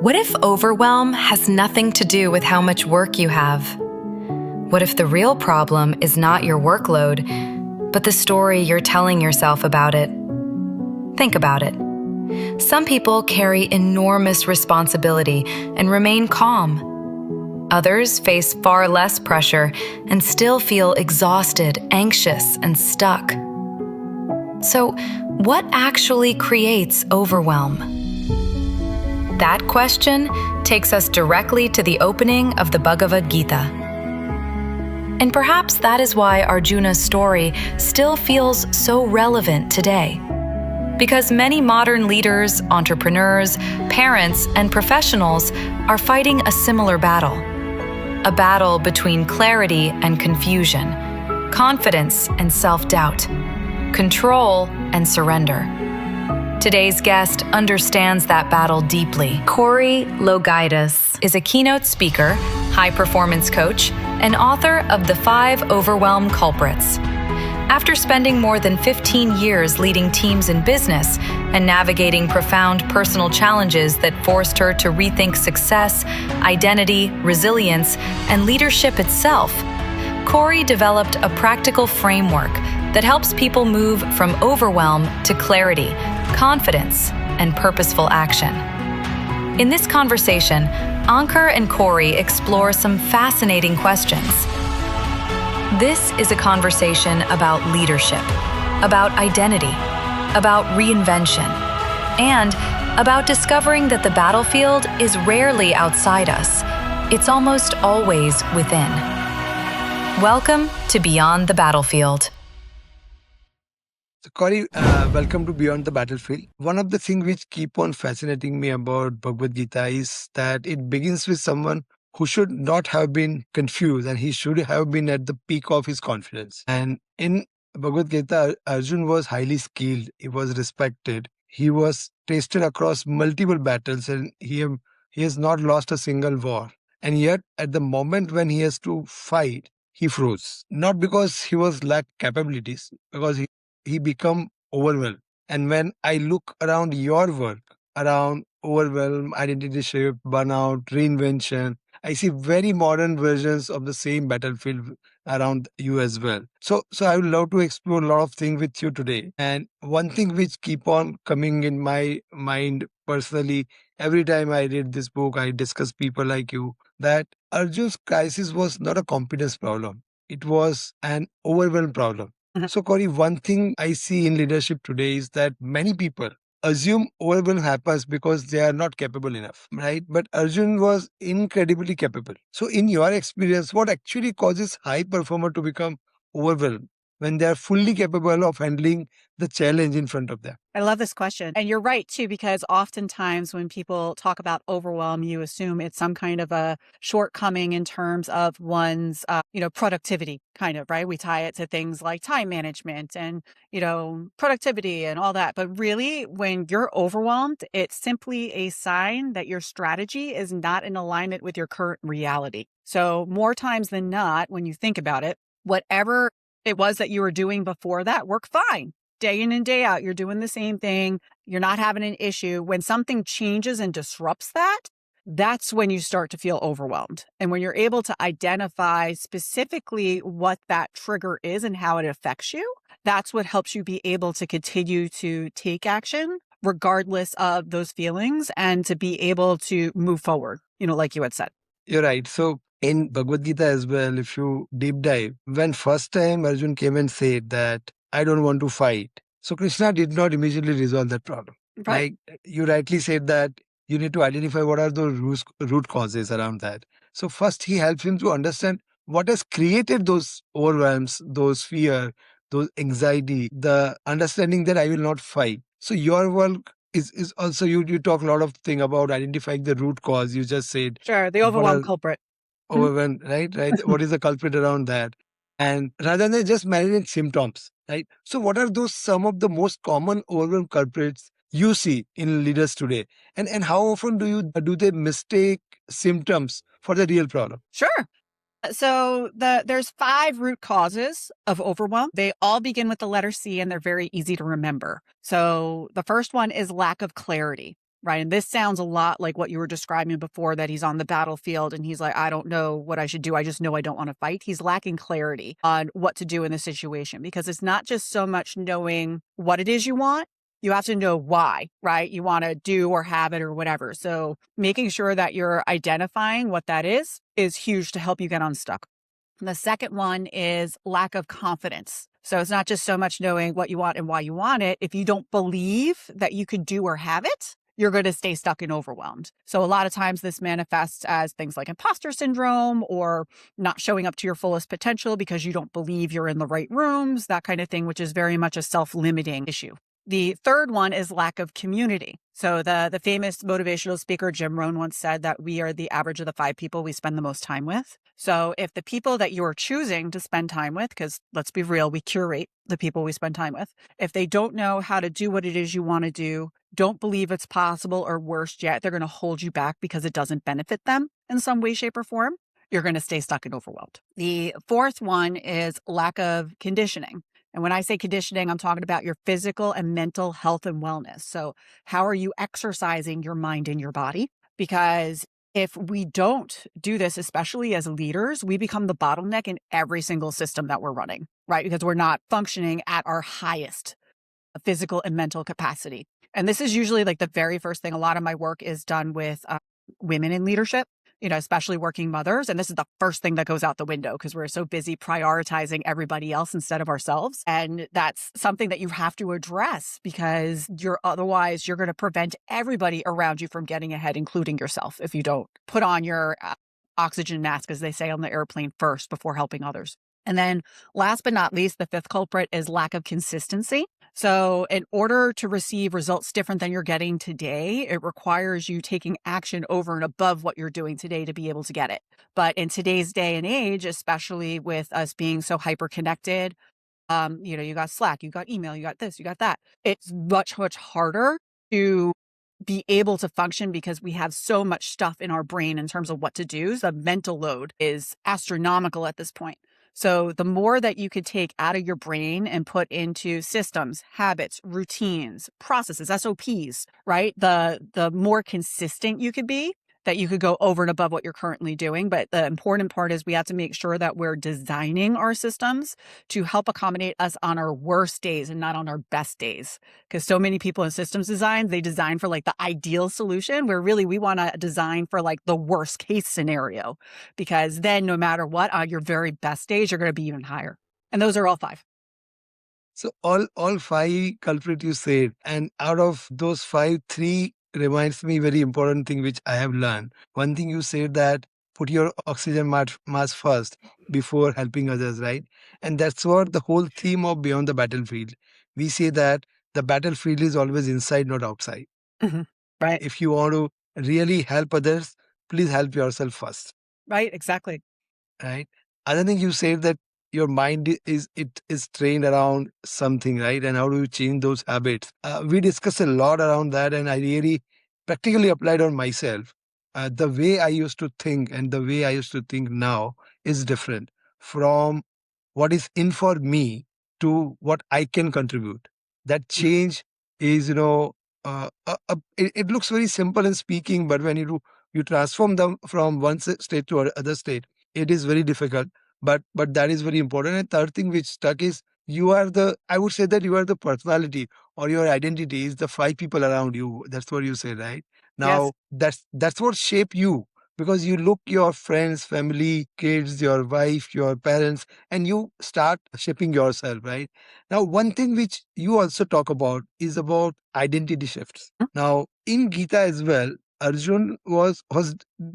What if overwhelm has nothing to do with how much work you have? What if the real problem is not your workload, but the story you're telling yourself about it? Think about it. Some people carry enormous responsibility and remain calm. Others face far less pressure and still feel exhausted, anxious, and stuck. So, what actually creates overwhelm? That question takes us directly to the opening of the Bhagavad Gita. And perhaps that is why Arjuna's story still feels so relevant today. Because many modern leaders, entrepreneurs, parents, and professionals are fighting a similar battle. A battle between clarity and confusion, confidence and self-doubt, control and surrender. Today's guest understands that battle deeply. Corrie LoGiudice is a keynote speaker, high-performance coach, and author of The 5 Overwhelm Culprits. After spending more than 15 years leading teams in business and navigating profound personal challenges that forced her to rethink success, identity, resilience, and leadership itself, Corrie developed a practical framework that helps people move from overwhelm to clarity, confidence, and purposeful action. In this conversation, Ankur and Corrie explore some fascinating questions. This is a conversation about leadership, about identity, about reinvention, and about discovering that the battlefield is rarely outside us. It's almost always within. Welcome to Beyond the Battlefield. So Corrie, welcome to Beyond the Battlefield. One of the things which keep on fascinating me about Bhagavad Gita is that it begins with someone who should not have been confused and he should have been at the peak of his confidence. And in Bhagavad Gita, Arjun was highly skilled. He was respected. He was tested across multiple battles and he has not lost a single war. And yet, at the moment when he has to fight, he froze. Not because he was lacked capabilities, because he become overwhelmed. And when I look around your work, around overwhelm, identity shift, burnout, reinvention, I see very modern versions of the same battlefield around you as well. So I would love to explore a lot of things with you today. And one thing which keep on coming in my mind personally, every time I read this book, I discuss people like you, that Arjun's crisis was not a competence problem. It was an overwhelm problem. So Corrie, one thing I see in leadership today is that many people assume overwhelm happens because they are not capable enough, right? But Arjun was incredibly capable. So in your experience, what actually causes high performer to become overwhelmed when they are fully capable of handling the challenge in front of them? I love this question. And you're right, too, because oftentimes when people talk about overwhelm, you assume it's some kind of a shortcoming in terms of one's, productivity, kind of, right? We tie it to things like time management and, productivity and all that. But really, when you're overwhelmed, it's simply a sign that your strategy is not in alignment with your current reality. So more times than not, when you think about it, whatever it was that you were doing before that worked fine. Day in and day out, you're doing the same thing. You're not having an issue. When something changes and disrupts that, that's when you start to feel overwhelmed. And when you're able to identify specifically what that trigger is and how it affects you, that's what helps you be able to continue to take action regardless of those feelings and to be able to move forward, like you had said. You're right. So in Bhagavad Gita as well, if you deep dive, when first time Arjun came and said that, I don't want to fight. So Krishna did not immediately resolve that problem. Right. Like you rightly said that you need to identify what are the root causes around that. So first he helps him to understand what has created those overwhelms, those fear, those anxiety, the understanding that I will not fight. So your work is also, you talk a lot of thing about identifying the root cause. You just said. Sure, the overwhelm culprit. Overwhelm, right? What is the culprit around that? And rather than just managing symptoms, right? So what are those some of the most common overwhelm culprits you see in leaders today? And how often do they mistake symptoms for the real problem? Sure. So there's 5 root causes of overwhelm. They all begin with the letter C and they're very easy to remember. So the first one is lack of clarity. right? And this sounds a lot like what you were describing before, that he's on the battlefield and he's like, I don't know what I should do. I just know I don't want to fight. He's lacking clarity on what to do in this situation, because it's not just so much knowing what it is you want. You have to know why, right? You want to do or have it or whatever. So making sure that you're identifying what that is huge to help you get unstuck. And the second one is lack of confidence. So it's not just so much knowing what you want and why you want it. If you don't believe that you could do or have it, you're going to stay stuck and overwhelmed. So a lot of times this manifests as things like imposter syndrome or not showing up to your fullest potential because you don't believe you're in the right rooms, that kind of thing, which is very much a self-limiting issue. The third one is lack of community. So the famous motivational speaker Jim Rohn once said that we are the average of the 5 people we spend the most time with. So if the people that you are choosing to spend time with, because let's be real, we curate the people we spend time with, if they don't know how to do what it is you want to do, don't believe it's possible, or worse yet, they're going to hold you back because it doesn't benefit them in some way, shape, or form, you're going to stay stuck and overwhelmed. The fourth one is lack of conditioning. And when I say conditioning, I'm talking about your physical and mental health and wellness. So how are you exercising your mind and your body? Because if we don't do this, especially as leaders, we become the bottleneck in every single system that we're running, right? Because we're not functioning at our highest physical and mental capacity. And this is usually like the very first thing. A lot of my work is done with women in leadership, especially working mothers. And this is the first thing that goes out the window because we're so busy prioritizing everybody else instead of ourselves. And that's something that you have to address, because otherwise you're going to prevent everybody around you from getting ahead, including yourself, if you don't put on your oxygen mask, as they say on the airplane, first before helping others. And then last but not least, the fifth culprit is lack of consistency. So in order to receive results different than you're getting today, it requires you taking action over and above what you're doing today to be able to get it. But in today's day and age, especially with us being so hyper connected, you got Slack, you got email, you got this, you got that. It's much, much harder to be able to function because we have so much stuff in our brain in terms of what to do. So the mental load is astronomical at this point. So the more that you could take out of your brain and put into systems, habits, routines, processes, SOPs, right? The more consistent you could be, that you could go over and above what you're currently doing. But the important part is we have to make sure that we're designing our systems to help accommodate us on our worst days and not on our best days. Because so many people in systems design, they design for like the ideal solution, where really we want to design for like the worst case scenario. Because then no matter what, on your very best days, you're going to be even higher. And those are all 5. So all 5 culprits you said, and out of those 5, 3 reminds me very important thing which I have learned. One thing you said that put your oxygen mask first before helping others, right? And that's what the whole theme of Beyond the Battlefield. We say that the battlefield is always inside, not outside. Mm-hmm. Right. If you want to really help others, please help yourself first. Right. Exactly. Right. Other thing you said that your mind is trained around something, right? And how do you change those habits? We discussed a lot around that, and I really practically applied on myself. The way I used to think and the way I used to think now is different from what is in for me to what I can contribute. That change is, it looks very simple in speaking, but when you transform them from one state to other state, it is very difficult. But that is very important. And third thing which stuck is I would say that you are the personality, or your identity is the 5 people around you. That's what you say, right? Now that's what shape you, because you look your friends, family, kids, your wife, your parents, and you start shaping yourself, right? Now, one thing which you also talk about is about identity shifts. Now, in Gita as well, Arjun was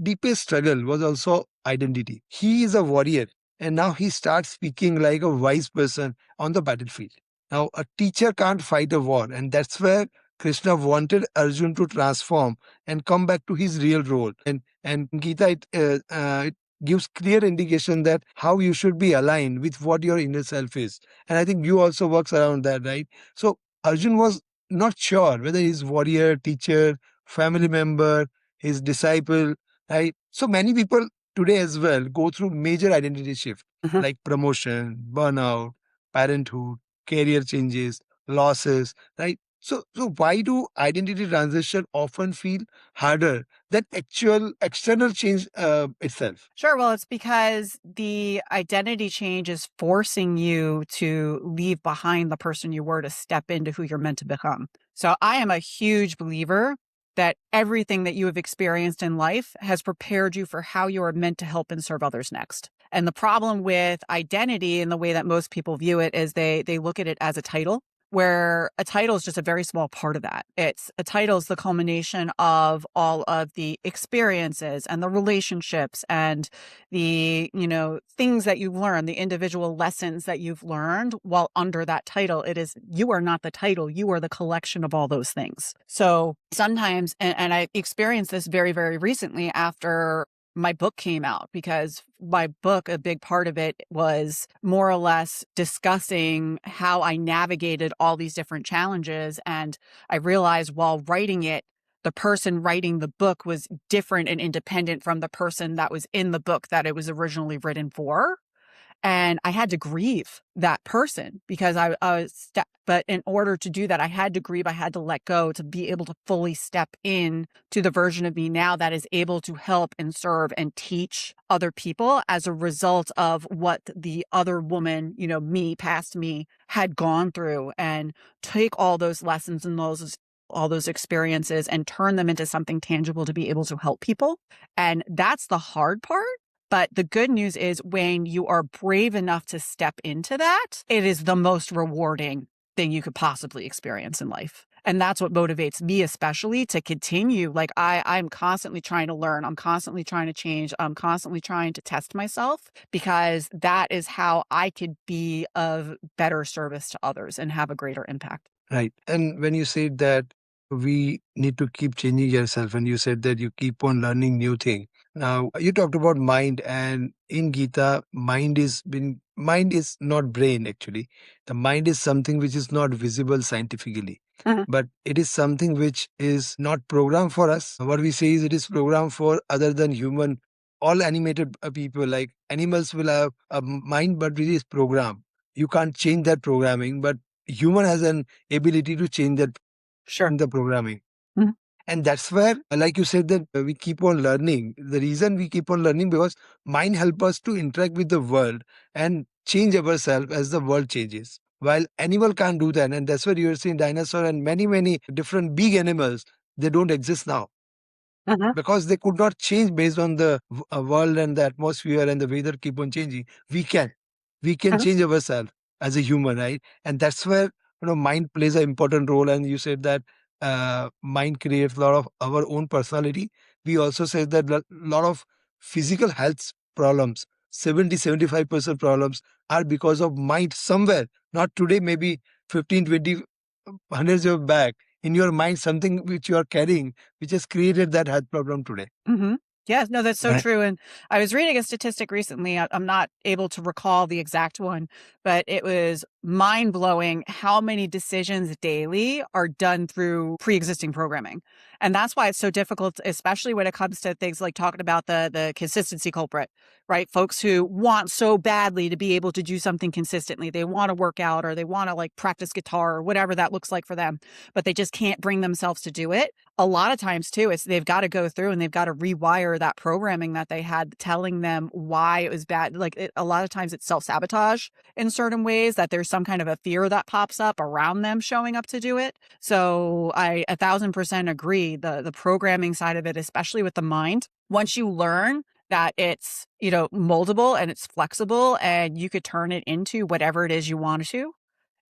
deepest struggle was also identity. He is a warrior, and now he starts speaking like a wise person on the battlefield. Now, a teacher can't fight a war, and that's where Krishna wanted Arjun to transform and come back to his real role. And Gita, it gives clear indication that how you should be aligned with what your inner self is. And I think you also works around that, right? So Arjun was not sure whether he's warrior, teacher, family member, his disciple, right? So many people today as well go through major identity shift, like promotion, burnout, parenthood, career changes, losses, right? So why do identity transition often feel harder than actual external change itself? Sure. Well, it's because the identity change is forcing you to leave behind the person you were to step into who you're meant to become. So I am a huge believer that everything that you have experienced in life has prepared you for how you are meant to help and serve others next. And the problem with identity and the way that most people view it is they look at it as a title, where a title is just a very small part of that. It's a title is the culmination of all of the experiences and the relationships and the, things that you've learned, the individual lessons that you've learned while under that title. It is, you are not the title, you are the collection of all those things. So sometimes, and I experienced this very, very recently after my book came out, because my book, a big part of it was more or less discussing how I navigated all these different challenges. And I realized while writing it, the person writing the book was different and independent from the person that was in the book that it was originally written for. And I had to grieve that person because I was, but in order to do that, I had to grieve, I had to let go to be able to fully step in to the version of me now that is able to help and serve and teach other people as a result of what the other woman, me, past me, had gone through, and take all those lessons and all those experiences and turn them into something tangible to be able to help people. And that's the hard part. But the good news is when you are brave enough to step into that, it is the most rewarding thing you could possibly experience in life. And that's what motivates me, especially to continue. Like I'm constantly trying to learn. I'm constantly trying to change. I'm constantly trying to test myself, because that is how I could be of better service to others and have a greater impact. Right. And when you said that we need to keep changing yourself, and you said that you keep on learning new things. Now you talked about mind, and in Gita, mind is not brain actually. The mind is something which is not visible scientifically. Mhm. But it is something which is not programmed for us. What we say is it is programmed for other than human. All animated people, like animals, will have a mind, but it is programmed. You can't change that programming, but human has an ability to change that Sure. in the programming. Mhm. And that's where, like you said, that we keep on learning. The reason we keep on learning, because mind help us to interact with the world and change ourselves as the world changes. While animal can't do that, and that's where you're seeing dinosaur and many, many different big animals, they don't exist now Mhm. because they could not change based on the world and the atmosphere and the weather keep on changing. We can Mhm. change ourselves as a human, right? And that's where mind plays an important role. And you said that mind creates a lot of our own personality. We also said that a lot of physical health problems, 70-75% problems, are because of mind somewhere, not today, maybe 15, 20, hundreds of back. In your mind, something which you are carrying, which has created that health problem today. Mhm. Yes, no, that's so Right. true. And I was reading a statistic recently. I'm not able to recall the exact one, but it was mind blowing how many decisions daily are done through pre-existing programming. And that's why it's so difficult, especially when it comes to things like talking about the consistency culprit, right? Folks who want so badly to be able to do something consistently. They want to work out, or they want to like practice guitar, or whatever that looks like for them, but they just can't bring themselves to do it. A lot of times too, it's they've got to go through and they've got to rewire that programming that they had telling them why it was bad. A lot of times it's self-sabotage in certain ways, that there's some kind of a fear that pops up around them showing up to do it. So I 1,000% agree. The programming side of it, especially with the mind, once you learn that it's, moldable and it's flexible and you could turn it into whatever it is you want to,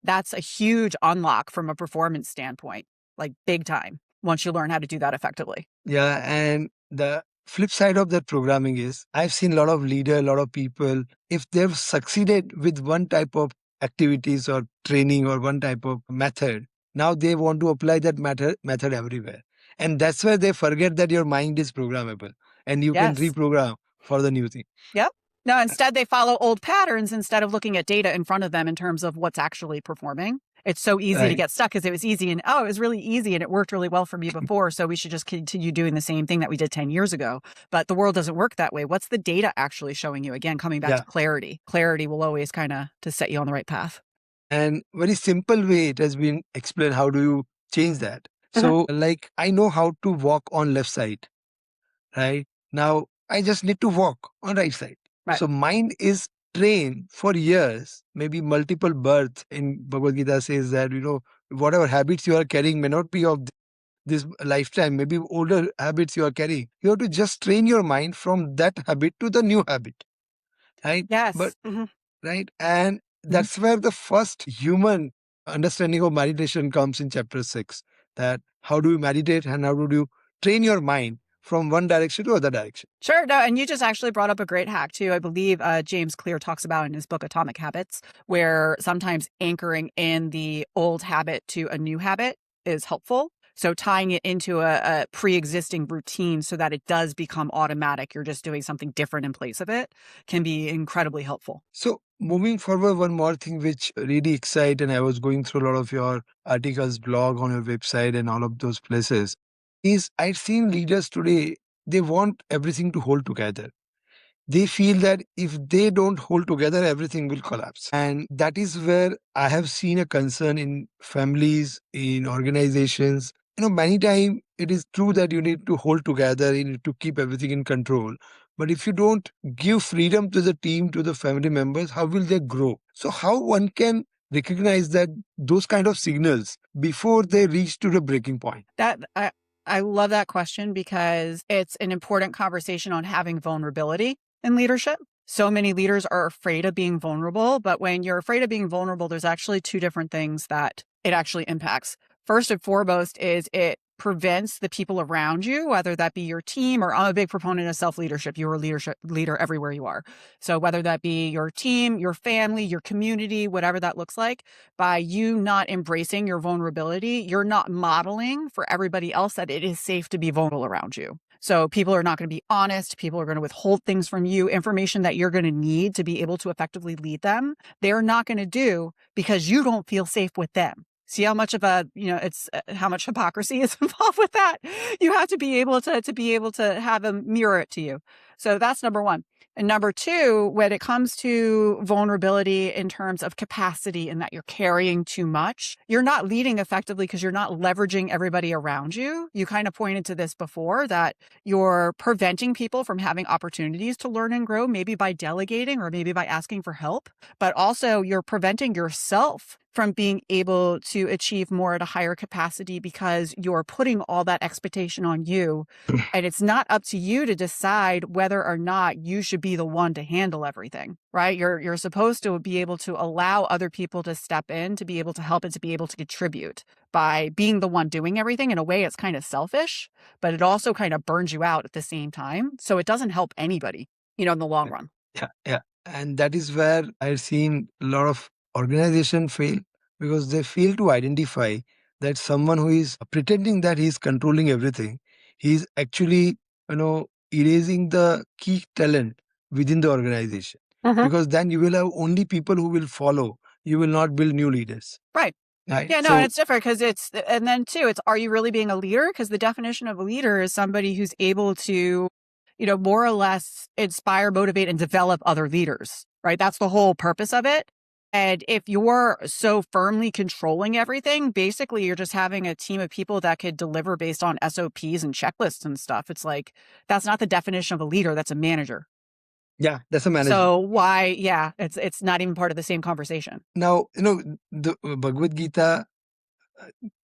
that's a huge unlock from a performance standpoint, like big time, once you learn how to do that effectively. Yeah, and the flip side of that programming is I've seen a lot of leader, a lot of people, if they've succeeded with one type of activities or training or one type of method, now they want to apply that method everywhere. And that's where they forget that your mind is programmable and you can Yes. reprogram for the new thing. Yep. No, instead they follow old patterns instead of looking at data in front of them in terms of what's actually performing. It's so easy to Right. get stuck because it was easy and it was really easy and it worked really well for me before. So we should just continue doing the same thing that we did 10 years ago. But the world doesn't work that way. What's the data actually showing you? Again, coming back Yeah. to clarity. Clarity will always kind of to set you on the right path. And very simple way it has been explained. How do you change that. So like I know how to walk on left side, right? Now I just need to walk on right side. Right. So mind is trained for years, maybe multiple births. In Bhagavad Gita says that, whatever habits you are carrying may not be of this lifetime, maybe older habits you are carrying. You have to just train your mind from that habit to the new habit, right? But Yes. right, and that's where the first human understanding of meditation comes in chapter 6, that how do you meditate and how do you train your mind from one direction to other direction. Sure. No, and you just actually brought up a great hack too. I believe James Clear talks about in his book Atomic Habits, where sometimes anchoring in the old habit to a new habit is helpful. So tying it into a pre-existing routine so that it does become automatic, you're just doing something different in place of it, can be incredibly helpful. So moving forward, one more thing which really excited, and I was going through a lot of your articles, blog on your website and all of those places, is I've seen leaders today, they want everything to hold together. They feel that if they don't hold together, everything will collapse. And that is where I have seen a concern in families, in organizations. Many times it is true that you need to hold together, you need to keep everything in control. But if you don't give freedom to the team, to the family members, how will they grow? So how one can recognize that those kind of signals before they reach to the breaking point? I love that question because it's an important conversation on having vulnerability in leadership. So many leaders are afraid of being vulnerable, but when you're afraid of being vulnerable, there's actually two different things that it actually impacts. First and foremost is it prevents the people around you, whether that be your team, or I'm a big proponent of self-leadership. You're a leader everywhere you are. So whether that be your team, your family, your community, whatever that looks like, by you not embracing your vulnerability, you're not modeling for everybody else that it is safe to be vulnerable around you. So people are not going to be honest. People are going to withhold things from you, information that you're going to need to be able to effectively lead them. They're not going to do because you don't feel safe with them. See how much of it's how much hypocrisy is involved with that. You have to be able to have them mirror it to you. So that's number one. And number two, when it comes to vulnerability in terms of capacity and that you're carrying too much, you're not leading effectively because you're not leveraging everybody around you. You kind of pointed to this before, that you're preventing people from having opportunities to learn and grow, maybe by delegating or maybe by asking for help, but also you're preventing yourself from being able to achieve more at a higher capacity because you're putting all that expectation on you. And it's not up to you to decide whether or not you should be the one to handle everything, right? You're supposed to be able to allow other people to step in, to be able to help and to be able to contribute. By being the one doing everything, in a way, it's kind of selfish, but it also kind of burns you out at the same time. So it doesn't help anybody, in the long run. Yeah. And that is where I've seen a lot of organizations fail, because they fail to identify that someone who is pretending that he's controlling everything, he's actually, erasing the key talent within the organization. Because then you will have only people who will follow. You will not build new leaders. Right. Right. Yeah, no, and it's different because and then too, are you really being a leader? Because the definition of a leader is somebody who's able to, more or less inspire, motivate, and develop other leaders, right? That's the whole purpose of it. And if you're so firmly controlling everything, basically you're just having a team of people that could deliver based on SOPs and checklists and stuff. It's like, that's not the definition of a leader. That's a manager. Yeah, that's a manager. So why, it's not even part of the same conversation. Now, the Bhagavad Gita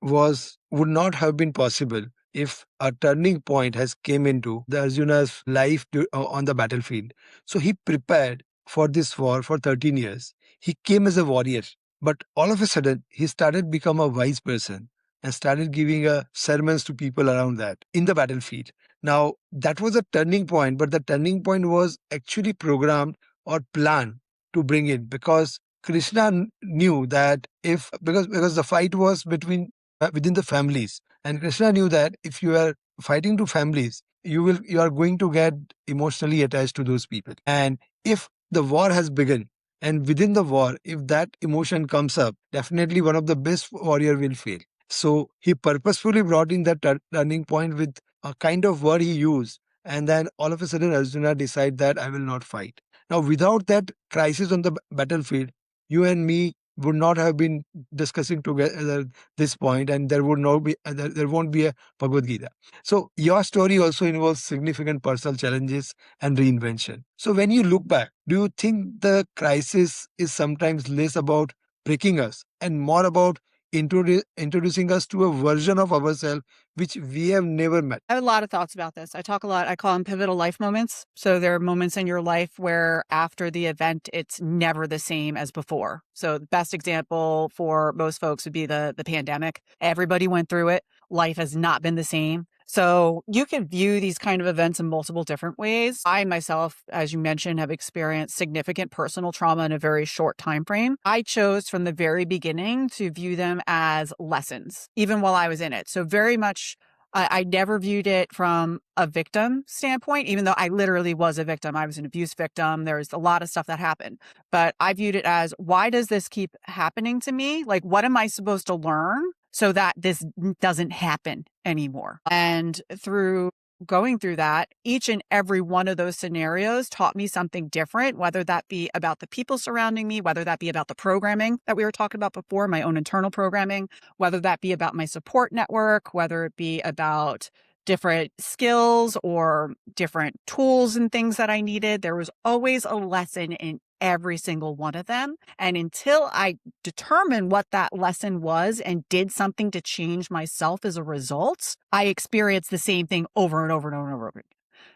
would not have been possible if a turning point has came into the Arjuna's life on the battlefield. So he prepared for this war for 13 years. He came as a warrior, but all of a sudden he started become a wise person and started giving sermons to people around that in the battlefield. Now that was a turning point, but the turning point was actually programmed or planned to bring in, because Krishna knew that because the fight was within the families, and Krishna knew that if you are fighting to families, you are going to get emotionally attached to those people, and if the war has begun, and within the war, if that emotion comes up, definitely one of the best warrior will fail. So he purposefully brought in that turning point with a kind of word he used, and then all of a sudden Arjuna decide that I will not fight. Now, without that crisis on the battlefield, you and me would not have been discussing together this point, and there would not be there won't be a Bhagavad Gita. So your story also involves significant personal challenges and reinvention. So when you look back, do you think the crisis is sometimes less about breaking us and more about introducing us to a version of ourselves which we have never met? I have a lot of thoughts about this. I talk a lot. I call them pivotal life moments. So there are moments in your life where after the event, it's never the same as before. So the best example for most folks would be the pandemic. Everybody went through it. Life has not been the same. So you can view these kind of events in multiple different ways. I myself, as you mentioned, have experienced significant personal trauma in a very short time frame. I chose from the very beginning to view them as lessons, even while I was in it. So very much I never viewed it from a victim standpoint, even though I literally was a victim. I was an abuse victim. There's a lot of stuff that happened, but I viewed it as, why does this keep happening to me? Like, what am I supposed to learn so that this doesn't happen anymore? And through going through that, each and every one of those scenarios taught me something different, whether that be about the people surrounding me, whether that be about the programming that we were talking about before, my own internal programming, whether that be about my support network, whether it be about different skills or different tools and things that I needed. There was always a lesson in every single one of them. And until I determined what that lesson was and did something to change myself as a result, I experienced the same thing over and over and over and over again.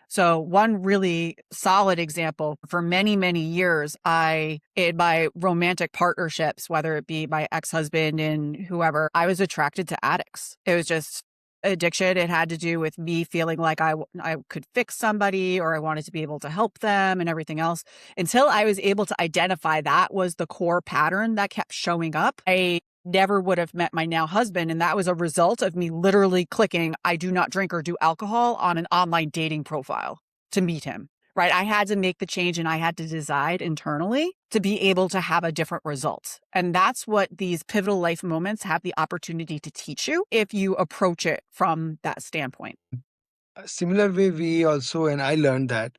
So one really solid example, for many, many years, in my romantic partnerships, whether it be my ex-husband and whoever, I was attracted to addicts. It was just addiction. It had to do with me feeling like I could fix somebody, or I wanted to be able to help them and everything else. Until I was able to identify that was the core pattern that kept showing up, I never would have met my now husband. And that was a result of me literally clicking, I do not drink or do alcohol, on an online dating profile to meet him. Right? I had to make the change, and I had to decide internally to be able to have a different result. And that's what these pivotal life moments have the opportunity to teach you if you approach it from that standpoint. A similar way, we also, and I learned that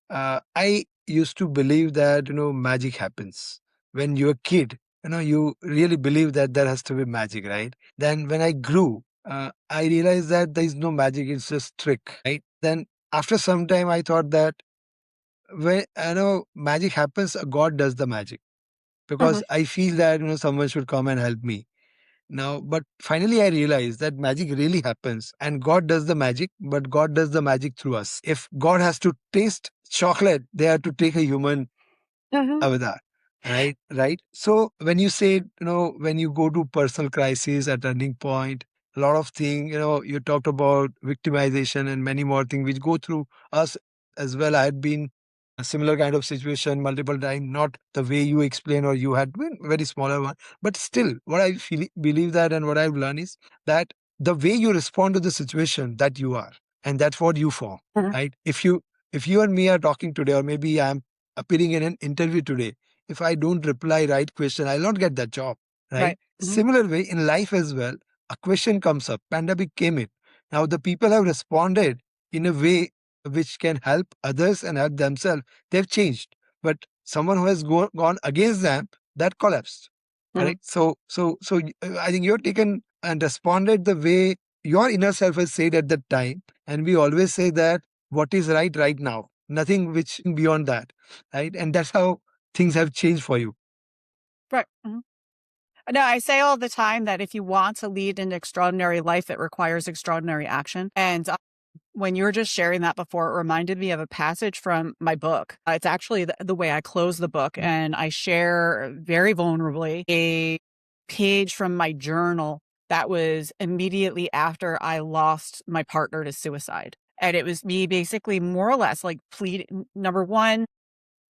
I used to believe that, magic happens. When you're a kid, you really believe that there has to be magic, right? Then when I grew, I realized that there is no magic, it's just trick, right? Then after some time, I thought that when magic happens, God does the magic, because I feel that someone should come and help me now. But finally, I realized that magic really happens, and God does the magic, but God does the magic through us. If God has to taste chocolate, they have to take a human avatar. Right. So when you say, when you go to personal crisis, a turning point, a lot of things, you talked about victimization and many more things which go through us as well. I had been a similar kind of situation multiple times, not the way you explain, or you had been very smaller one, but still what I believe that, and what I've learned is that the way you respond to the situation, that you are, and that's what you form, right? If you and me are talking today, or maybe I'm appearing in an interview today, if I don't reply right question, I'll not get that job, right? Right. Similar way in life as well, a question comes up, pandemic came in. Now the people have responded in a way which can help others and help themselves. They've changed, but someone who has gone against them, that collapsed. Right? I think you're taken and responded the way your inner self has said at that time. And we always say that what is right now, nothing which beyond that, right? And that's how things have changed for you. Right. No, I say all the time that if you want to lead an extraordinary life, it requires extraordinary action. And when you were just sharing that before, it reminded me of a passage from my book. It's actually the way I close the book, and I share very vulnerably a page from my journal that was immediately after I lost my partner to suicide. And it was me basically more or less like pleading, number one,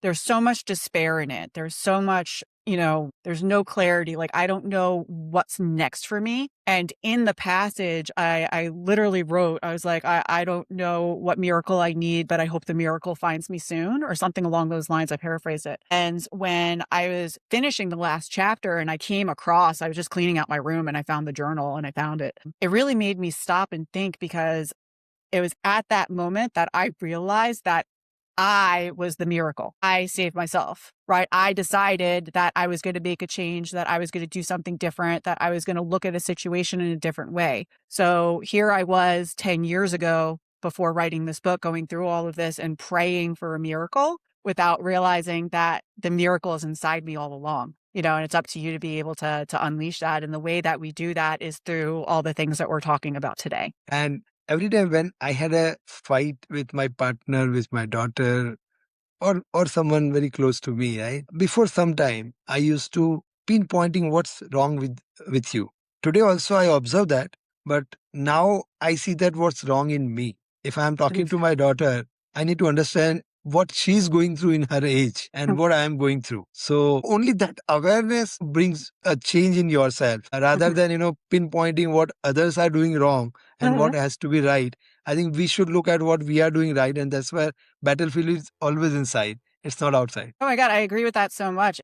there's so much despair in it. There's so much, there's no clarity. Like, I don't know what's next for me. And in the passage, I literally wrote, I was like, I don't know what miracle I need, but I hope the miracle finds me soon, or something along those lines. I paraphrase it. And when I was finishing the last chapter and I was just cleaning out my room, and I found the journal and I found it. It really made me stop and think, because it was at that moment that I realized that I was the miracle. I saved myself, right? I decided that I was going to make a change, that I was going to do something different, that I was going to look at a situation in a different way. So here I was 10 years ago before writing this book, going through all of this and praying for a miracle without realizing that the miracle is inside me all along. And it's up to you to be able to unleash that. And the way that we do that is through all the things that we're talking about today. And every time when I had a fight with my partner, with my daughter, or someone very close to me, right? Before some time, I used to pinpointing what's wrong with you. Today also I observe that, but now I see that what's wrong in me. If I'm talking to my daughter, I need to understand what she's going through in her age and what I am going through. So only that awareness brings a change in yourself rather than, pinpointing what others are doing wrong and what has to be right. I think we should look at what we are doing right. And that's where battlefield is always inside. It's not outside. Oh my God, I agree with that so much.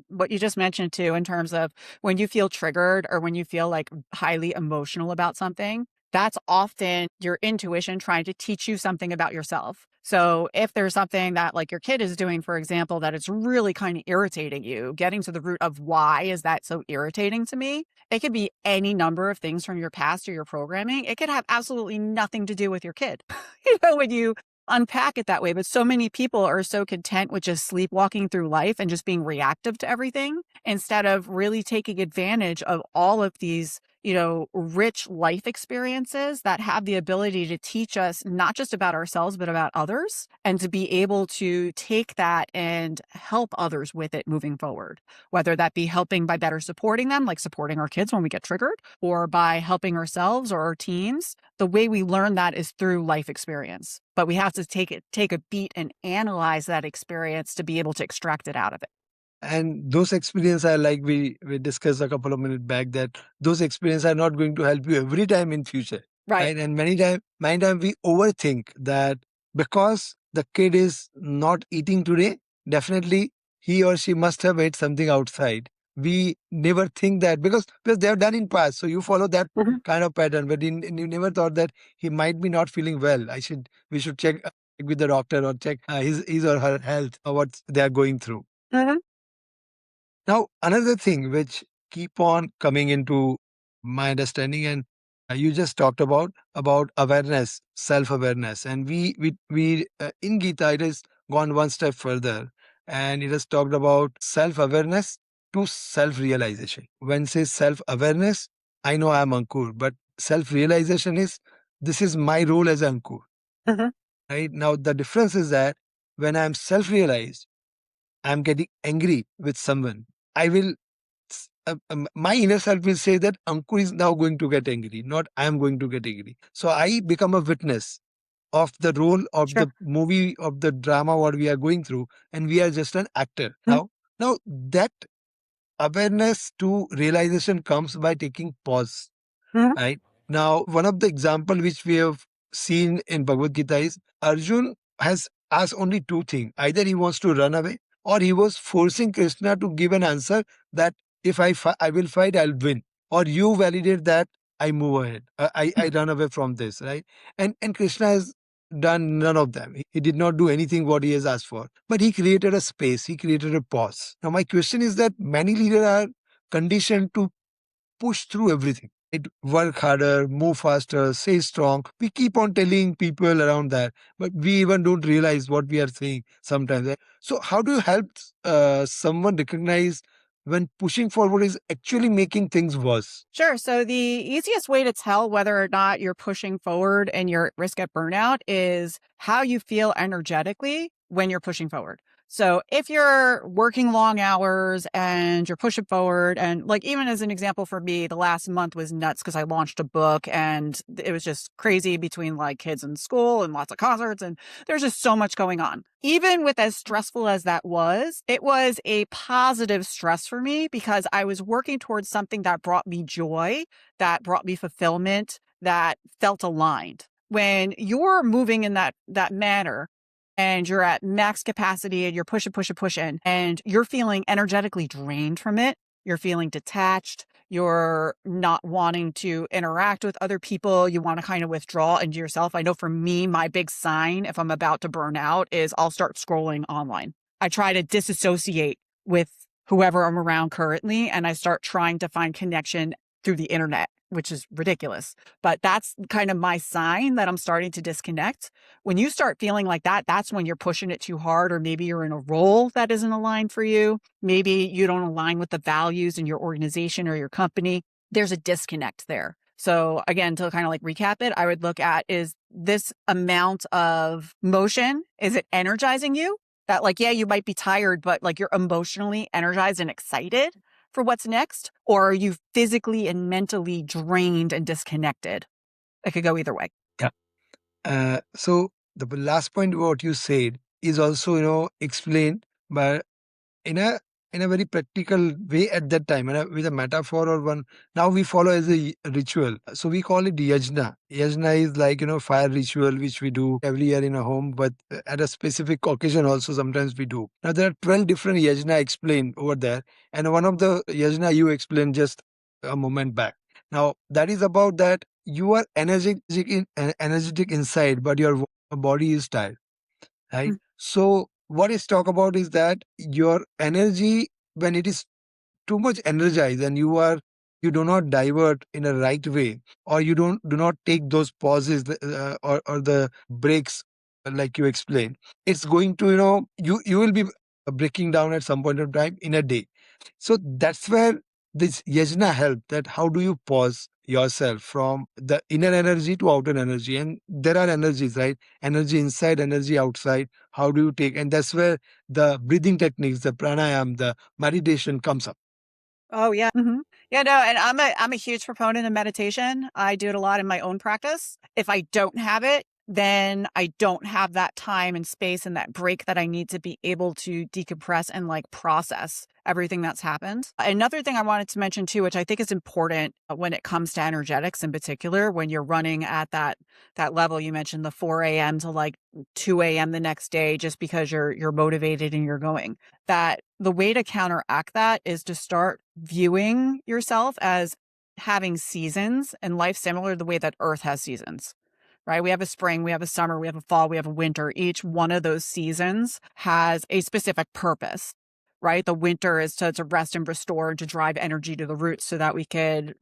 What you just mentioned too, in terms of when you feel triggered or when you feel like highly emotional about something, that's often your intuition trying to teach you something about yourself. So if there's something that like your kid is doing, for example, that it's really kind of irritating you, getting to the root of why is that so irritating to me? It could be any number of things from your past or your programming. It could have absolutely nothing to do with your kid. When you unpack it that way. But so many people are so content with just sleepwalking through life and just being reactive to everything instead of really taking advantage of all of these, rich life experiences that have the ability to teach us not just about ourselves, but about others, and to be able to take that and help others with it moving forward, whether that be helping by better supporting them, like supporting our kids when we get triggered, or by helping ourselves or our teams. The way we learn that is through life experience, but we have to take a beat and analyze that experience to be able to extract it out of it. And those experiences are like we discussed a couple of minutes back that those experiences are not going to help you every time in future. Right. And many time we overthink that because the kid is not eating today, definitely he or she must have ate something outside. We never think that because they have done in past. So you follow that kind of pattern, but you never thought that he might be not feeling well. We should check with the doctor or check his or her health or what they are going through. Now, another thing which keep on coming into my understanding, and you just talked about awareness, self-awareness, and we in Gita it has gone one step further, and it has talked about self-awareness to self-realization. When it says self-awareness, I know I am Ankur, but self-realization is this is my role as Ankur. Right now, the difference is that when I am self-realized, I am getting angry with someone. I will, my inner self will say that Ankur is now going to get angry, not I am going to get angry. So I become a witness of the role of the movie, of the drama, what we are going through, and we are just an actor. Now that awareness to realization comes by taking pause. Right now, one of the example which we have seen in Bhagavad Gita is Arjun has asked only two things: either he wants to run away, or he was forcing Krishna to give an answer that if I will fight, I'll win, or you validate that I move ahead, I run away from this, right? And Krishna has done none of them. He did not do anything what he has asked for, but he created a space, he created a pause. Now my question is that many leaders are conditioned to push through everything. Work harder, move faster, stay strong. We keep on telling people around that, but we even don't realize what we are saying sometimes. So, how do you help someone recognize when pushing forward is actually making things worse? Sure. So the easiest way to tell whether or not you're pushing forward and you're at risk at burnout is how you feel energetically when you're pushing forward. So if you're working long hours and you're pushing forward, and like even as an example for me, the last month was nuts because I launched a book and it was just crazy between like kids in school and lots of concerts, and there's just so much going on. Even with as stressful as that was, it was a positive stress for me because I was working towards something that brought me joy, that brought me fulfillment, that felt aligned. When you're moving in that manner, and you're at max capacity and you're pushing, and you're feeling energetically drained from it, you're feeling detached, you're not wanting to interact with other people, you want to kind of withdraw into yourself. I know for me, my big sign if I'm about to burn out is I'll start scrolling online. I try to disassociate with whoever I'm around currently, and I start trying to find connection through the internet, which is ridiculous. But that's kind of my sign that I'm starting to disconnect. When you start feeling like that, that's when you're pushing it too hard, or maybe you're in a role that isn't aligned for you. Maybe you don't align with the values in your organization or your company. There's a disconnect there. So again, to kind of like recap it, I would look at, is this amount of motion, is it energizing you? That like, yeah, you might be tired, but like you're emotionally energized and excited for what's next? Or are you physically and mentally drained and disconnected? It could go either way. Yeah. So the last point what you said is also, explained by in a very practical way at that time, and with a metaphor or one. Now we follow as a ritual, so we call it yajna. Yajna is like fire ritual which we do every year in a home, but at a specific occasion also sometimes we do. Now there are 12 different yajna explained over there, and one of the yajna you explained just a moment back. Now that is about that you are energetic inside, but your body is tired, right? So what is talk about is that your energy, when it is too much energized and you do not divert in a right way, or you do not take those pauses, or the breaks, like you explained, it's going to, you will be breaking down at some point of time in a day. So that's where this yajna help, that how do you pause yourself from the inner energy to outer energy. And there are energies, right? Energy inside, energy outside. How do you take? And that's where the breathing techniques, the pranayam, the meditation comes up. Oh yeah. Yeah, no, and I'm a huge proponent of meditation. I do it a lot in my own practice. If I don't have it, then I don't have that time and space and that break that I need to be able to decompress and like process everything that's happened. Another thing I wanted to mention too, which I think is important when it comes to energetics in particular, when you're running at that level, you mentioned the 4 a.m. to like 2 a.m. the next day, just because you're motivated and you're going. That the way to counteract that is to start viewing yourself as having seasons in life similar to the way that Earth has seasons, right? We have a spring, we have a summer, we have a fall, we have a winter. Each one of those seasons has a specific purpose, right? The winter is to rest and restore, to drive energy to the roots so that we could,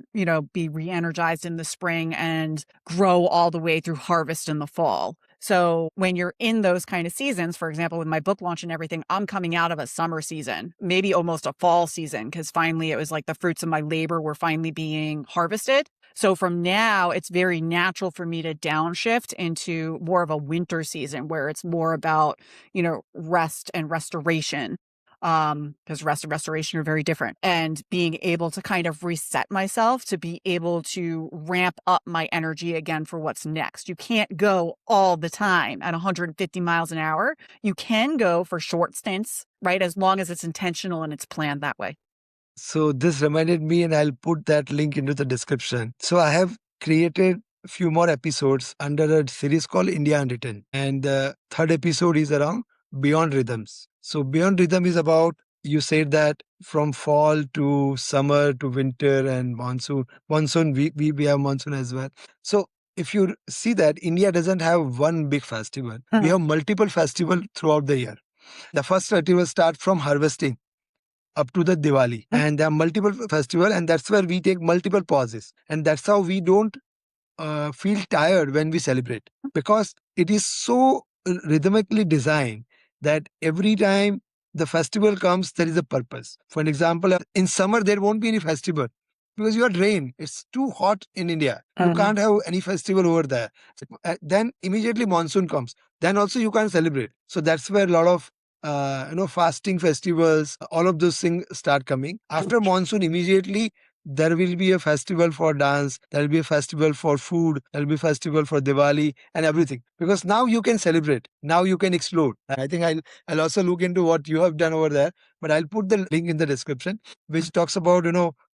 be re-energized in the spring and grow all the way through harvest in the fall. So when you're in those kind of seasons, for example, with my book launch and everything, I'm coming out of a summer season, maybe almost a fall season, because finally it was like the fruits of my labor were finally being harvested. So from now, it's very natural for me to downshift into more of a winter season where it's more about, rest and restoration. Because rest and restoration are very different, and being able to kind of reset myself to be able to ramp up my energy again for what's next. You can't go all the time at 150 miles an hour. You can go for short stints, right? As long as it's intentional and it's planned that way. So this reminded me, and I'll put that link into the description. So I have created a few more episodes under a series called India Unwritten. And the third episode is around Beyond Rhythms. So Beyond Rhythm is about, you said that from fall to summer to winter and monsoon. Monsoon, we have monsoon as well. So if you see that India doesn't have one big festival. We have multiple festivals throughout the year. The first festival starts from harvesting up to the Diwali. And there are multiple festivals, and that's where we take multiple pauses. And that's how we don't feel tired when we celebrate, because it is so rhythmically designed that every time the festival comes, there is a purpose. For an example, in summer, there won't be any festival because you are drained. It's too hot in India. You can't have any festival over there. Then immediately monsoon comes. Then also you can't celebrate. So that's where a lot of fasting festivals, all of those things start coming. After monsoon, immediately there will be a festival for dance, there will be a festival for food, there will be a festival for Diwali and everything. Because now you can celebrate, now you can explore. I think I'll also look into what you have done over there, but I'll put the link in the description, which talks about,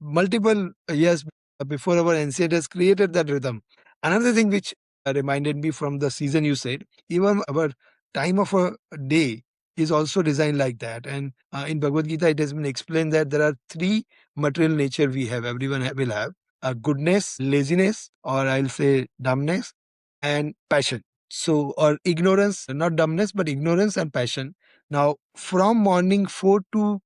multiple years before our ancestors created that rhythm. Another thing which reminded me from the season you said, even our time of a day is also designed like that. And in Bhagavad Gita, it has been explained that there are three material nature we have, everyone will have: goodness, laziness, or I'll say dumbness, and passion. So, or ignorance, not dumbness, but ignorance and passion. Now, from morning 4 to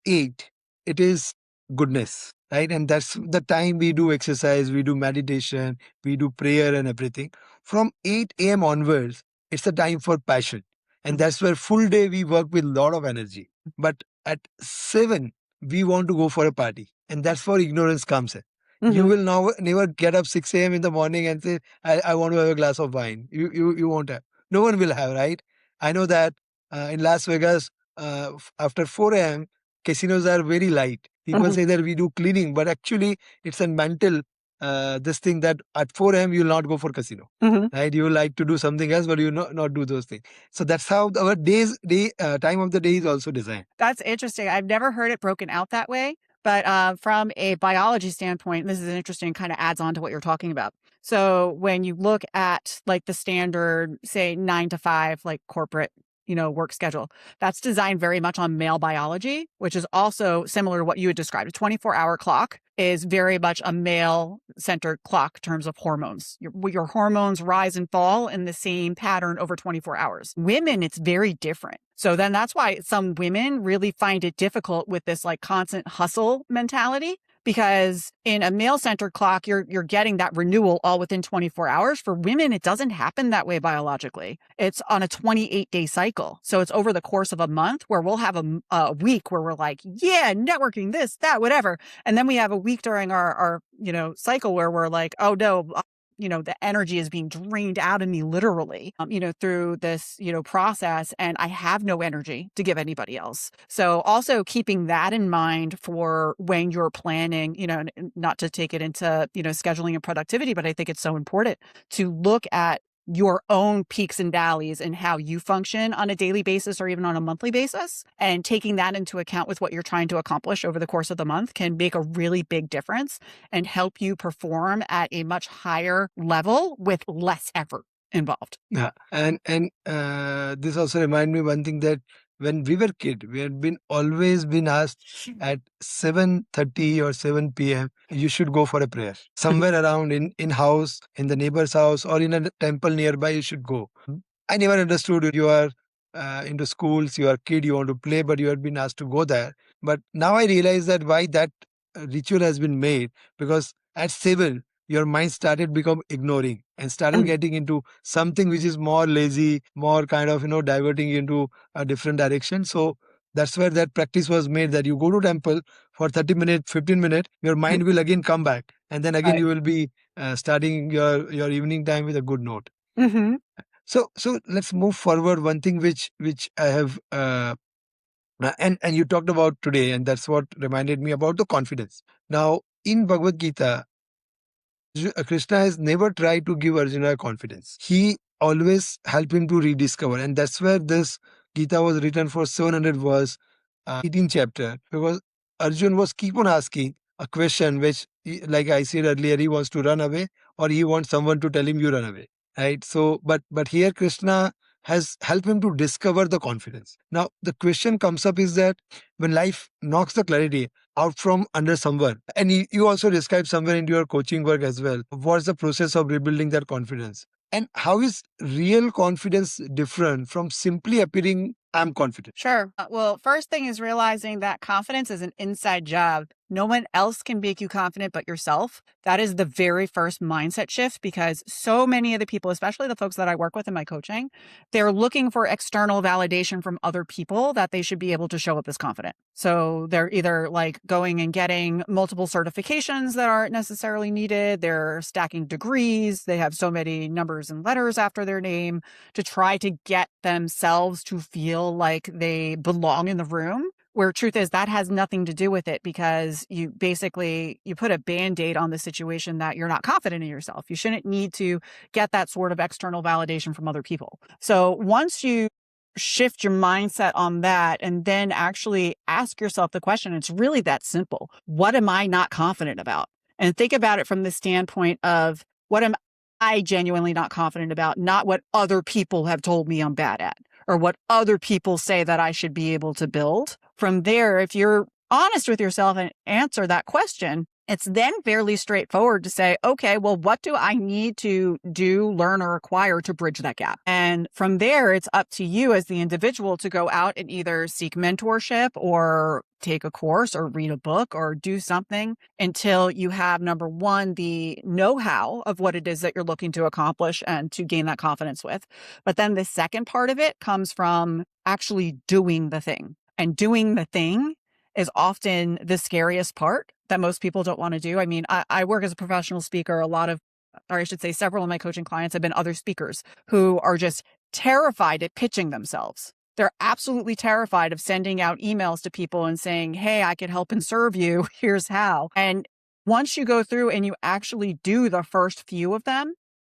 8, it is goodness, right? And that's the time we do exercise, we do meditation, we do prayer and everything. From 8 a.m. onwards, it's the time for passion. And that's where full day we work with a lot of energy. But at 7, we want to go for a party. And that's where ignorance comes in. You will now never get up 6 a.m. in the morning and say, I want to have a glass of wine. You won't have. No one will have, right? I know that in Las Vegas, after 4 a.m., casinos are very light. People say that we do cleaning, but actually it's a mental this thing that at 4 a.m. you will not go for casino, right? You like to do something else, but you not do those things. So that's how our time of the day is also designed. That's interesting. I've never heard it broken out that way. But from a biology standpoint, this is interesting, kind of adds on to what you're talking about. So when you look at like the standard, say 9 to 5, like corporate, work schedule, that's designed very much on male biology, which is also similar to what you had described. A 24-hour clock is very much a male-centered clock in terms of hormones. Your hormones rise and fall in the same pattern over 24 hours. Women, it's very different. So then that's why some women really find it difficult with this like constant hustle mentality, because in a male-centered clock, you're getting that renewal all within 24 hours. For women, it doesn't happen that way biologically. It's on a 28-day cycle. So it's over the course of a month where we'll have a week where we're like, yeah, networking, this, that, whatever. And then we have a week during our cycle where we're like, oh no, the energy is being drained out of me literally, through this, process, and I have no energy to give anybody else. So also keeping that in mind for when you're planning, not to take it into, scheduling and productivity, but I think it's so important to look at your own peaks and valleys and how you function on a daily basis or even on a monthly basis, and taking that into account with what you're trying to accomplish over the course of the month can make a really big difference and help you perform at a much higher level with less effort involved. Yeah, and this also remind me one thing, that when we were kid, we had always been asked at 7:30 or 7 p.m. you should go for a prayer somewhere around in house, in the neighbor's house, or in a temple nearby. You should go. I never understood. You are into schools, you are kid, you want to play, but you had been asked to go there. But now I realize that why that ritual has been made, because at 7 your mind started become ignoring and started getting into something which is more lazy, more kind of diverting into a different direction. So that's where that practice was made, that you go to temple for 30 minutes, 15 minutes, your mind will again come back, and then again you will be starting your evening time with a good note. So let's move forward. One thing which I have and you talked about today, and that's what reminded me about the confidence. Now in Bhagavad Gita, Krishna has never tried to give Arjuna confidence. He always helped him to rediscover, and that's where this Gita was written for 700 verse, 18 chapter, because Arjun was keep on asking a question which, like I said earlier, he wants to run away, or he wants someone to tell him you run away, right? So, but here Krishna has helped him to discover the confidence. Now the question comes up is that when life knocks the clarity out from under someone, and you also describe somewhere in your coaching work as well, what's the process of rebuilding that confidence, and how is real confidence different from simply appearing I'm confident? Sure. Well, first thing is realizing that confidence is an inside job. No one else can make you confident but yourself. That is the very first mindset shift, because so many of the people, especially the folks that I work with in my coaching, they're looking for external validation from other people that they should be able to show up as confident. So they're either like going and getting multiple certifications that aren't necessarily needed. They're stacking degrees. They have so many numbers and letters after their name to try to get themselves to feel like they belong in the room, where truth is that has nothing to do with it, because you put a Band-Aid on the situation that you're not confident in yourself. You shouldn't need to get that sort of external validation from other people. So once you shift your mindset on that and then actually ask yourself the question, it's really that simple. What am I not confident about? And think about it from the standpoint of, what am I genuinely not confident about, not what other people have told me I'm bad at, or what other people say that I should be able to build. From there, if you're honest with yourself and answer that question, it's then fairly straightforward to say, okay, well, what do I need to do, learn, or acquire to bridge that gap? And from there, it's up to you as the individual to go out and either seek mentorship or take a course or read a book or do something until you have, number one, the know-how of what it is that you're looking to accomplish and to gain that confidence with. But then the second part of it comes from actually doing the thing. And doing the thing is often the scariest part that most people don't want to do. I mean, I work as a professional speaker. Several of my coaching clients have been other speakers who are just terrified at pitching themselves. They're absolutely terrified of sending out emails to people and saying, hey, I can help and serve you. Here's how. And once you go through and you actually do the first few of them,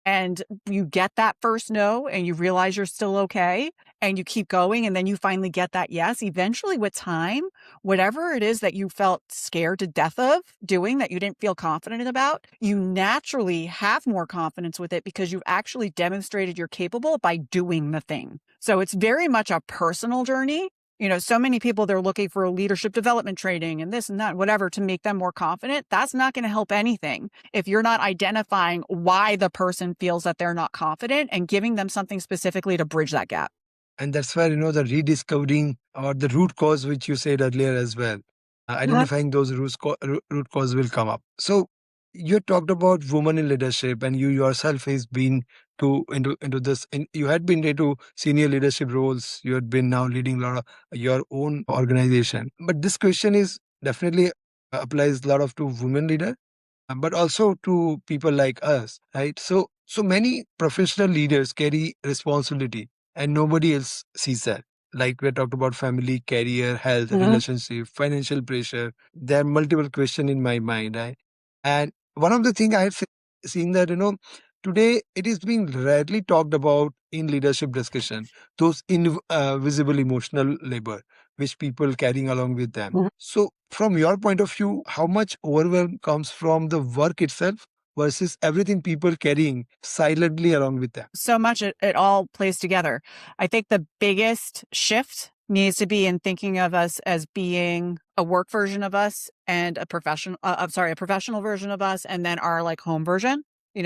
and you get that first no, and you realize you're still okay, and you keep going, and then you finally get that yes, eventually with time, whatever it is that you felt scared to death of doing that you didn't feel confident about, you naturally have more confidence with it because you've actually demonstrated you're capable by doing the thing. So it's very much a personal journey. So many people, they're looking for a leadership development training and this and that, whatever, to make them more confident. That's not going to help anything if you're not identifying why the person feels that they're not confident and giving them something specifically to bridge that gap. And that's where, the rediscovering or the root cause, which you said earlier as well, identifying those root cause will come up. So you talked about women in leadership, and you yourself has been into this, and you had been into senior leadership roles. You had been now leading a lot of your own organization. But this question is definitely applies a lot of to women leader, but also to people like us, right? So many professional leaders carry responsibility, and nobody else sees that. Like we talked about family, career, health, relationship, financial pressure. There are multiple questions in my mind, right? And one of the things I have seen that, today it is being rarely talked about in leadership discussion, those invisible emotional labor which people carrying along with them. So from your point of view, how much overwhelm comes from the work itself versus everything people carrying silently along with them? So much it all plays together. I think the biggest shift needs to be in thinking of us as being a work version of us and a professional version of us, and then our home version,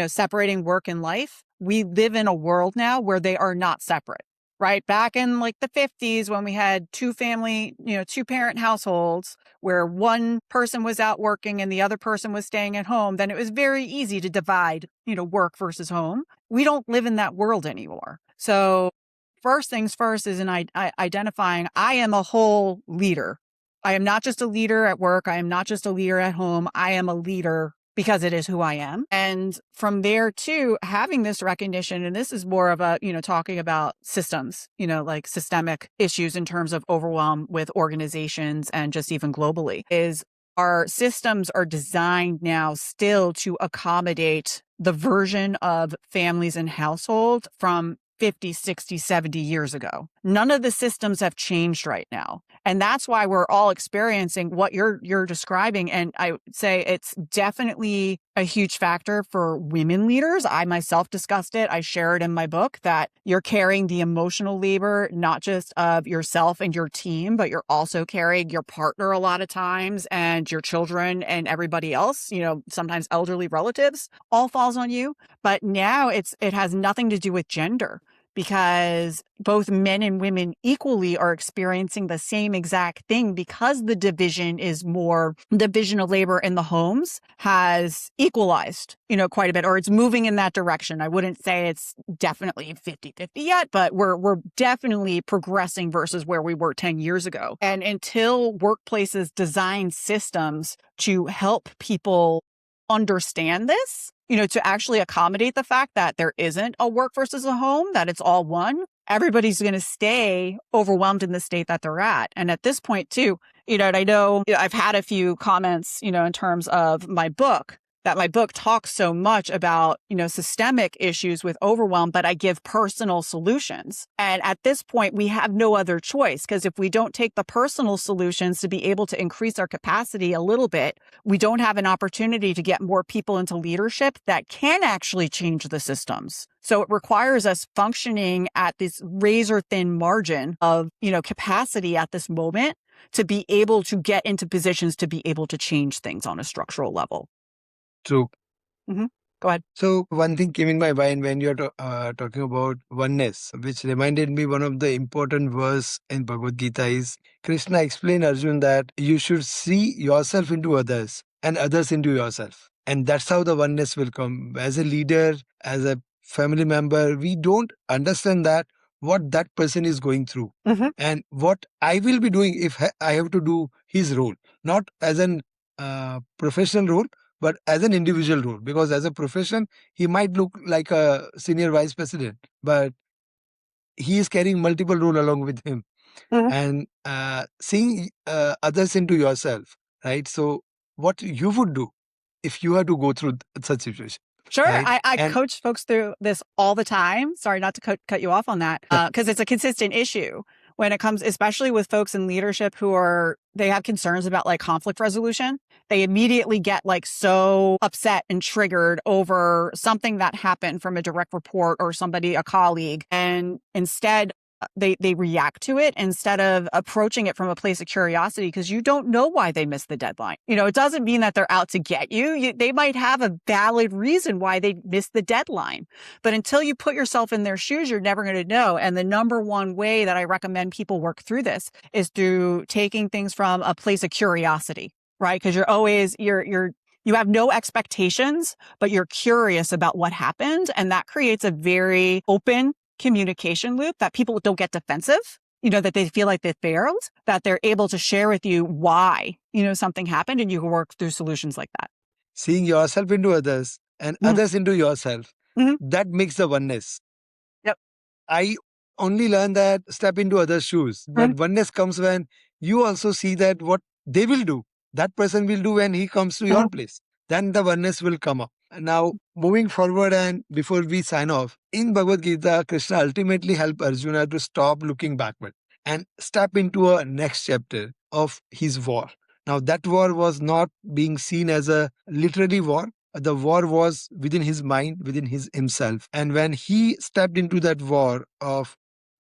separating work and life. We live in a world now where they are not separate, right? Back in the 50s, when we had two parent households where one person was out working and the other person was staying at home, then it was very easy to divide, work versus home. We don't live in that world anymore. So first things first is identifying I am a whole leader. I am not just a leader at work. I am not just a leader at home. I am a leader because it is who I am. And from there too, having this recognition, and this is more of a, talking about systems, like systemic issues in terms of overwhelm with organizations and just even globally, is our systems are designed now still to accommodate the version of families and households from 50, 60, 70 years ago. None of the systems have changed right now. And that's why we're all experiencing what you're describing. And I would say it's definitely a huge factor for women leaders. I myself discussed it. I share it in my book that you're carrying the emotional labor, not just of yourself and your team, but you're also carrying your partner a lot of times and your children and everybody else, sometimes elderly relatives, all falls on you. But now it has nothing to do with gender, because both men and women equally are experiencing the same exact thing, because the division of labor in the homes has equalized, quite a bit, or it's moving in that direction. I wouldn't say it's definitely 50-50 yet, but we're definitely progressing versus where we were 10 years ago. And until workplaces design systems to help people understand this, to actually accommodate the fact that there isn't a work versus a home, that it's all one, everybody's going to stay overwhelmed in the state that they're at. And at this point too, and I know I've had a few comments, in terms of my book, that my book talks so much about, systemic issues with overwhelm, but I give personal solutions. And at this point, we have no other choice, because if we don't take the personal solutions to be able to increase our capacity a little bit, we don't have an opportunity to get more people into leadership that can actually change the systems. So it requires us functioning at this razor thin margin of, capacity at this moment to be able to get into positions to be able to change things on a structural level. True. Mm-hmm. Go ahead. So one thing came in my mind when you're talking about oneness, which reminded me one of the important verse in Bhagavad Gita is Krishna explained Arjun that you should see yourself into others and others into yourself. And that's how the oneness will come. As a leader, as a family member, we don't understand that what that person is going through and what I will be doing if I have to do his role, not as an professional role, but as an individual role, because as a profession, he might look like a senior vice president, but he is carrying multiple roles along with him. And seeing others into yourself, right? So what you would do if you had to go through such situation? Sure. Right? I coach folks through this all the time. Sorry, not to cut you off on that, because it's a consistent issue when it comes, especially with folks in leadership they have concerns about like conflict resolution. They immediately get like so upset and triggered over something that happened from a direct report or a colleague. And instead, they react to it instead of approaching it from a place of curiosity, because you don't know why they missed the deadline. It doesn't mean that they're out to get you. They might have a valid reason why they missed the deadline. But until you put yourself in their shoes, you're never going to know. And the number one way that I recommend people work through this is through taking things from a place of curiosity, right? Because you have no expectations, but you're curious about what happened. And that creates a very open communication loop that people don't get defensive, that they feel like they failed, that they're able to share with you why, something happened, and you can work through solutions like that. Seeing yourself into others and others into yourself, that makes the oneness. Yep. I only learned that step into others' shoes. But oneness comes when you also see that what they will do, that person will do when he comes to your place. Then the oneness will come up. Now, moving forward and before we sign off, in Bhagavad Gita, Krishna ultimately helped Arjuna to stop looking backward and step into a next chapter of his war. Now, that war was not being seen as a literary war. The war was within his mind, within himself. And when he stepped into that war of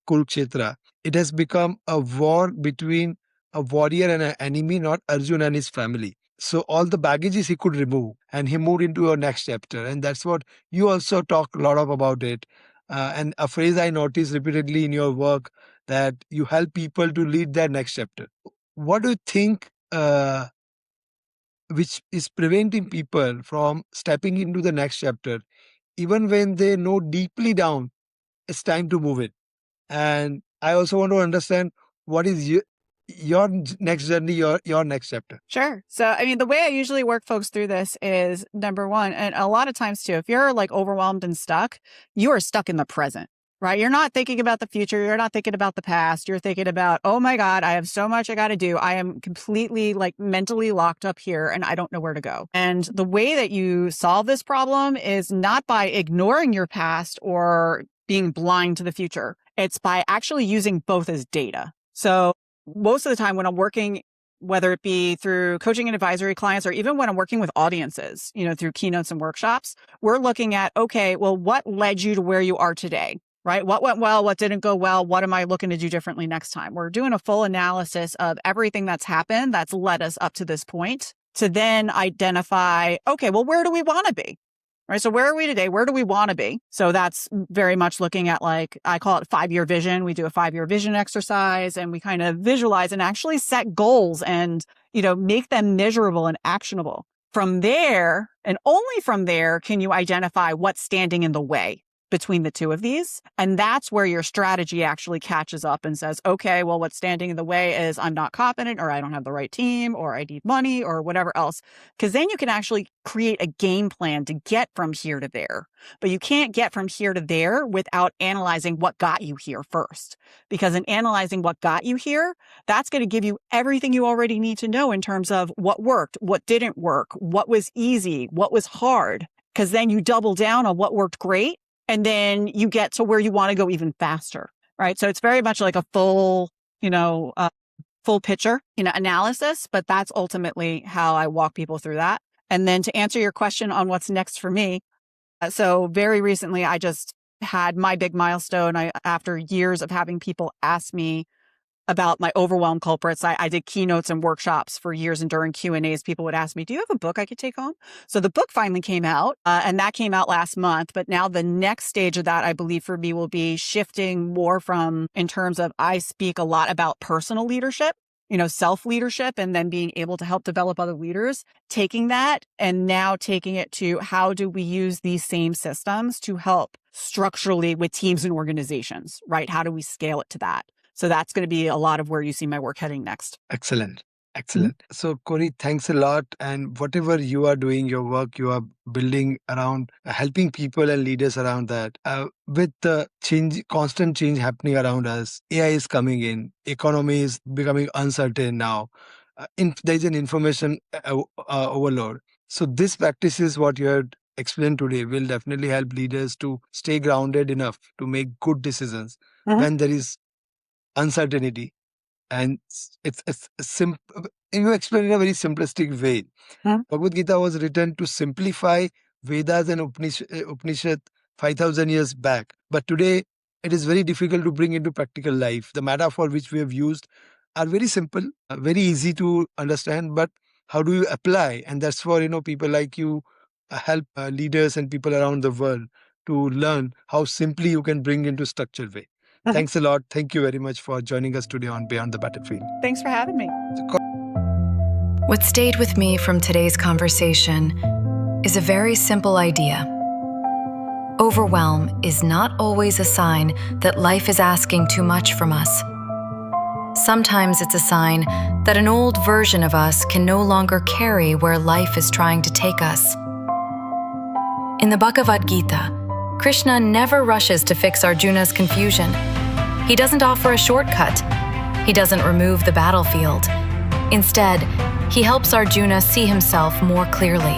Kurukshetra, it has become a war between a warrior and an enemy, not Arjuna and his family. So all the baggages he could remove, and he moved into a next chapter. And that's what you also talk a lot about it. And a phrase I noticed repeatedly in your work, that you help people to lead their next chapter. What do you think which is preventing people from stepping into the next chapter, even when they know deeply down it's time to move it? And I also want to understand what is your next journey, your next chapter. Sure. So, the way I usually work folks through this is, number one, and a lot of times too, if you're like overwhelmed and stuck, you are stuck in the present, right? You're not thinking about the future. You're not thinking about the past. You're thinking about, oh my God, I have so much I got to do. I am completely like mentally locked up here and I don't know where to go. And the way that you solve this problem is not by ignoring your past or being blind to the future. It's by actually using both as data. So most of the time when I'm working, whether it be through coaching and advisory clients, or even when I'm working with audiences, through keynotes and workshops, we're looking at, okay, well, what led you to where you are today, right? What went well? What didn't go well? What am I looking to do differently next time? We're doing a full analysis of everything that's happened that's led us up to this point to then identify, okay, well, where do we want to be? Right. So where are we today? Where do we want to be? So that's very much looking at, like, I call it 5-year vision. We do a 5-year vision exercise and we kind of visualize and actually set goals and, make them measurable and actionable. From there, and only from there, can you identify what's standing in the way. between the two of these. And that's where your strategy actually catches up and says, okay, well, what's standing in the way is I'm not confident, or I don't have the right team, or I need money, or whatever else. Because then you can actually create a game plan to get from here to there. But you can't get from here to there without analyzing what got you here first. Because in analyzing what got you here, that's going to give you everything you already need to know in terms of what worked, what didn't work, what was easy, what was hard. Because then you double down on what worked great, and then you get to where you want to go even faster, right? So it's very much like a full, full picture, analysis, but that's ultimately how I walk people through that. And then to answer your question on what's next for me, so very recently I just had my big milestone. After years of having people ask me about my Overwhelm Culprits. I did keynotes and workshops for years, and during Q&As, people would ask me, do you have a book I could take home? So the book finally came out, and that came out last month. But now the next stage of that, I believe for me, will be shifting more from, in terms of, I speak a lot about personal leadership, self-leadership, and then being able to help develop other leaders, taking that and now taking it to how do we use these same systems to help structurally with teams and organizations, right? How do we scale it to that? So that's going to be a lot of where you see my work heading next. Excellent. Excellent. So, Corrie, thanks a lot. And whatever you are doing, your work you are building around helping people and leaders around that. With the constant change happening around us, AI is coming in, economy is becoming uncertain now. There is an information overload. So, this practice is what you have explained today will definitely help leaders to stay grounded enough to make good decisions when there is uncertainty. And it's simple. You explain in a very simplistic way. Bhagavad Gita was written to simplify Vedas and Upanishad 5,000 years back. But today, it is very difficult to bring into practical life. The metaphor which we have used are very simple, very easy to understand. But how do you apply? And that's for people like you help leaders and people around the world to learn how simply you can bring into structured way. Thanks a lot. Thank you very much for joining us today on Beyond the Battlefield. Thanks for having me. What stayed with me from today's conversation is a very simple idea. Overwhelm is not always a sign that life is asking too much from us. Sometimes it's a sign that an old version of us can no longer carry where life is trying to take us. In the Bhagavad Gita, Krishna never rushes to fix Arjuna's confusion. He doesn't offer a shortcut. He doesn't remove the battlefield. Instead, he helps Arjuna see himself more clearly.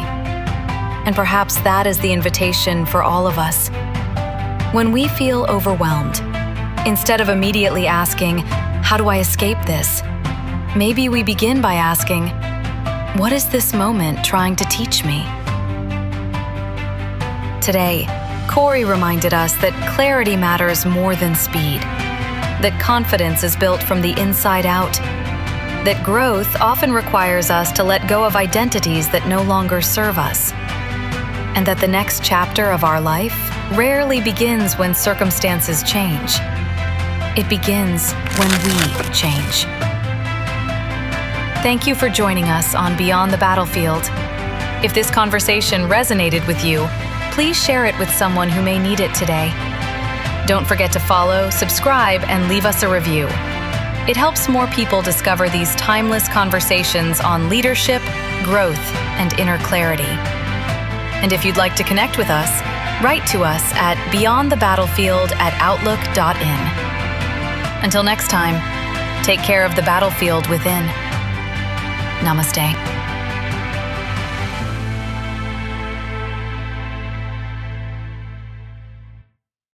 And perhaps that is the invitation for all of us. When we feel overwhelmed, instead of immediately asking, how do I escape this? Maybe we begin by asking, what is this moment trying to teach me? Today, Corrie reminded us that clarity matters more than speed, that confidence is built from the inside out, that growth often requires us to let go of identities that no longer serve us, and that the next chapter of our life rarely begins when circumstances change. It begins when we change. Thank you for joining us on Beyond the Battlefield. If this conversation resonated with you, please share it with someone who may need it today. Don't forget to follow, subscribe, and leave us a review. It helps more people discover these timeless conversations on leadership, growth, and inner clarity. And if you'd like to connect with us, write to us at beyondthebattlefield@outlook.in. Until next time, take care of the battlefield within. Namaste.